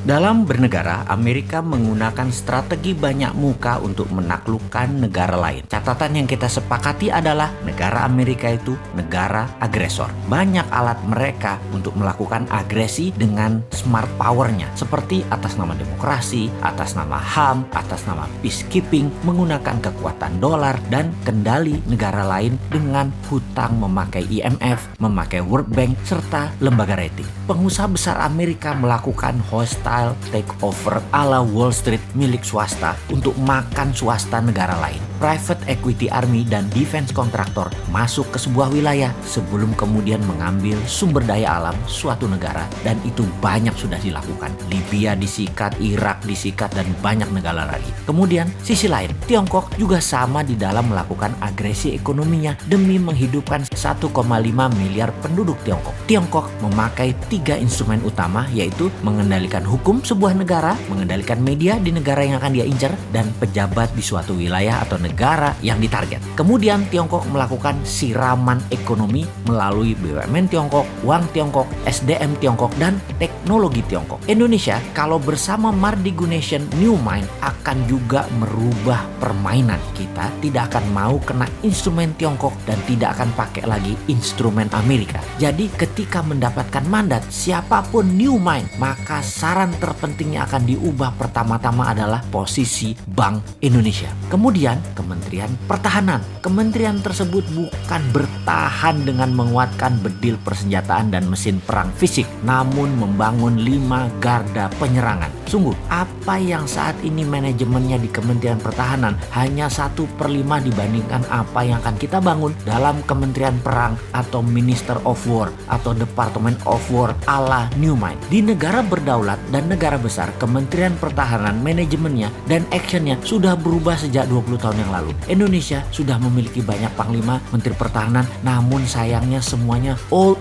Dalam bernegara, Amerika menggunakan strategi banyak muka untuk menaklukkan negara lain. Catatan yang kita sepakati adalah negara Amerika itu negara agresor. Banyak alat mereka untuk melakukan agresi dengan smart power-nya, seperti atas nama demokrasi, atas nama HAM, atas nama peacekeeping, menggunakan kekuatan dolar dan kendali negara lain dengan hutang memakai IMF, memakai World Bank, serta lembaga rating. Pengusaha besar Amerika melakukan hostile takeover ala Wall Street milik swasta untuk makan swasta negara lain. Private equity army dan defense kontraktor masuk ke sebuah wilayah sebelum kemudian mengambil sumber daya alam suatu negara, dan itu banyak sudah dilakukan. Libya disikat, Irak disikat, dan banyak negara lagi. Kemudian sisi lain, Tiongkok juga sama di dalam melakukan agresi ekonominya demi menghidupkan 1,5 miliar penduduk Tiongkok. Tiongkok memakai 3 instrumen utama, yaitu mengendalikan hukum sebuah negara, mengendalikan media di negara yang akan dia incar, dan pejabat di suatu wilayah atau negara yang ditarget. Kemudian Tiongkok melakukan siraman ekonomi melalui BUMN Tiongkok, uang Tiongkok, SDM Tiongkok, dan teknologi Tiongkok. Indonesia kalau bersama Mardigu Nation New Mind akan juga merubah permainan. Kita tidak akan mau kena instrumen Tiongkok dan tidak akan pakai lagi instrumen Amerika. Jadi ketika mendapatkan mandat siapapun New Mind, maka saran terpentingnya akan diubah pertama-tama adalah posisi Bank Indonesia. Kemudian Kementerian Pertahanan. Kementerian tersebut bukan bertahan dengan menguatkan bedil persenjataan dan mesin perang fisik, namun membangun 5 garda penyerangan. Sungguh, apa yang saat ini manajemennya di Kementerian Pertahanan hanya 1/5 dibandingkan apa yang akan kita bangun dalam Kementerian Perang atau Minister of War atau Department of War ala New Mind. Di negara berdaulat dan negara besar, Kementerian Pertahanan manajemennya dan actionnya sudah berubah sejak 20 tahun yang lalu. Indonesia sudah memiliki banyak panglima, menteri pertahanan, namun sayangnya semuanya old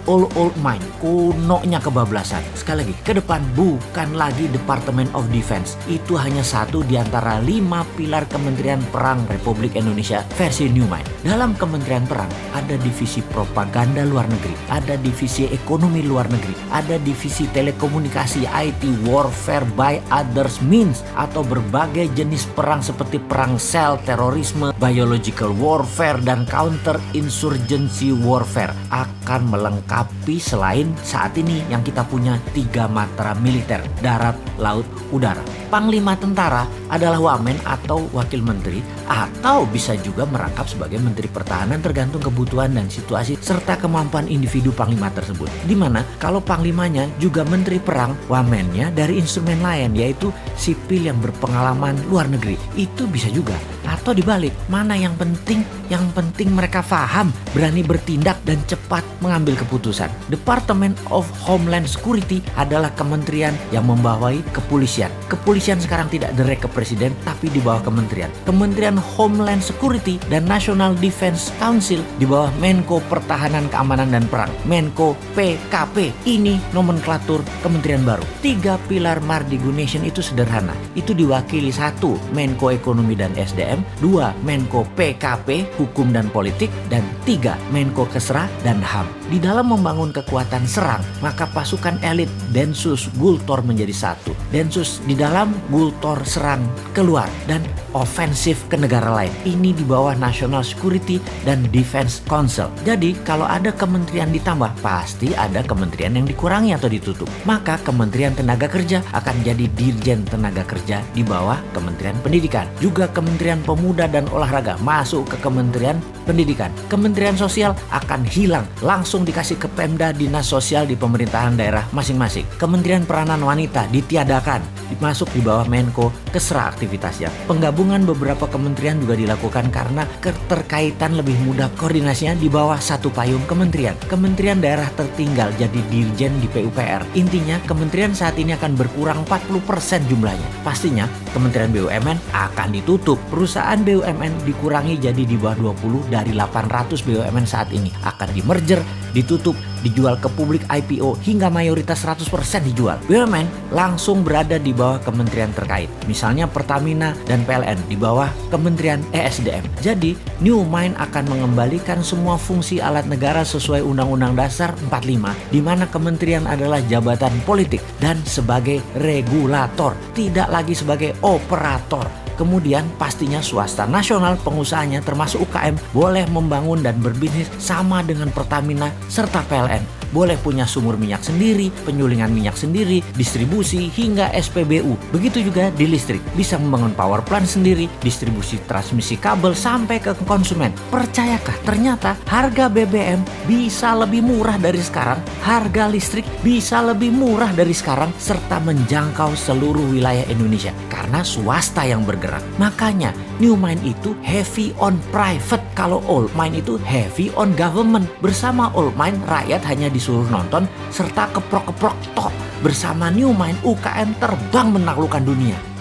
mind, kunonya kebablasan. Sekali lagi, ke depan bukan lagi Department of Defense. Itu hanya satu di antara 5 pilar Kementerian Perang Republik Indonesia versi New Mind. Dalam Kementerian Perang ada divisi propaganda luar negeri, ada divisi ekonomi luar negeri, ada divisi telekomunikasi, IT, warfare by others means, atau berbagai jenis perang seperti perang sel, terorisme, biological warfare, dan counter insurgency warfare akan melengkapi selain saat ini yang kita punya 3 matra militer, darat, laut, udara. Panglima tentara adalah wamen atau wakil menteri, atau bisa juga merangkap sebagai menteri pertahanan tergantung kebutuhan dan situasi serta kemampuan individu panglima tersebut. Dimana kalau panglimanya juga menteri perang, wamennya dari instrumen lain yaitu sipil yang berpengalaman luar negeri. Itu bisa juga. Atau dibalik, mana yang penting? Yang penting mereka paham, berani bertindak, dan cepat mengambil keputusan. Department of Homeland Security adalah kementerian yang membawahi kepolisian. Kepolisian sekarang tidak direct ke presiden, tapi di bawah kementerian. Kementerian Homeland Security dan National Defense Council di bawah Menko Pertahanan, Keamanan, dan Perang, Menko PKP. Ini nomenklatur kementerian baru. 3 pilar Mardigu Nation itu sederhana. Itu diwakili 1 Menko Ekonomi dan SDM, 2 Menko PKP, Hukum dan Politik, dan 3 Menko Kesra dan HAM. Di dalam membangun kekuatan serang, maka pasukan elit Densus Gultor menjadi 1. Densus di dalam, Gultor serang keluar, dan ofensif ke negara lain. Ini di bawah National Security dan Defense Council. Jadi kalau ada kementerian ditambah, pasti ada kementerian yang dikurangi atau ditutup. Maka Kementerian Tenaga Kerja akan jadi Dirjen Tenaga Kerja di bawah Kementerian Pendidikan. Juga Kementerian Pemuda dan Olahraga masuk ke Kementerian Pendidikan. Kementerian Sosial akan hilang, langsung dikasih ke Pemda, dinas sosial di pemerintahan daerah masing-masing. Kementerian Peranan Wanita ditiadakan, masuk di bawah Menko Kesra aktivitasnya. Penggabungan beberapa kementerian juga dilakukan karena keterkaitan lebih mudah koordinasinya di bawah satu payung kementerian. Kementerian daerah tertinggal jadi dirjen di PUPR. Intinya kementerian saat ini akan berkurang 40% jumlahnya. Pastinya Kementerian BUMN akan ditutup. Perusahaan BUMN dikurangi jadi di bawah 20 dari 800 BUMN saat ini. Akan di merger ditutup, dijual ke publik IPO hingga mayoritas 100% dijual. BUMN langsung berada di bawah kementerian terkait. Misalnya Pertamina dan PLN di bawah Kementerian ESDM. Jadi New Mind akan mengembalikan semua fungsi alat negara sesuai Undang-Undang Dasar 45, di mana kementerian adalah jabatan politik dan sebagai regulator, tidak lagi sebagai operator. Kemudian pastinya swasta nasional pengusahanya termasuk UKM boleh membangun dan berbisnis sama dengan Pertamina serta PLN. Boleh punya sumur minyak sendiri, penyulingan minyak sendiri, distribusi hingga SPBU. Begitu juga di listrik, bisa membangun power plant sendiri, distribusi transmisi kabel sampai ke konsumen. Percayakah ternyata harga BBM bisa lebih murah dari sekarang, harga listrik bisa lebih murah dari sekarang, serta menjangkau seluruh wilayah Indonesia karena swasta yang bergerak. Makanya New Mind itu heavy on private, kalau Old Mind itu heavy on government. Bersama Old Mind rakyat hanya disuruh nonton serta keprok-keprok tok. Bersama New Mind UKM terbang menaklukkan dunia.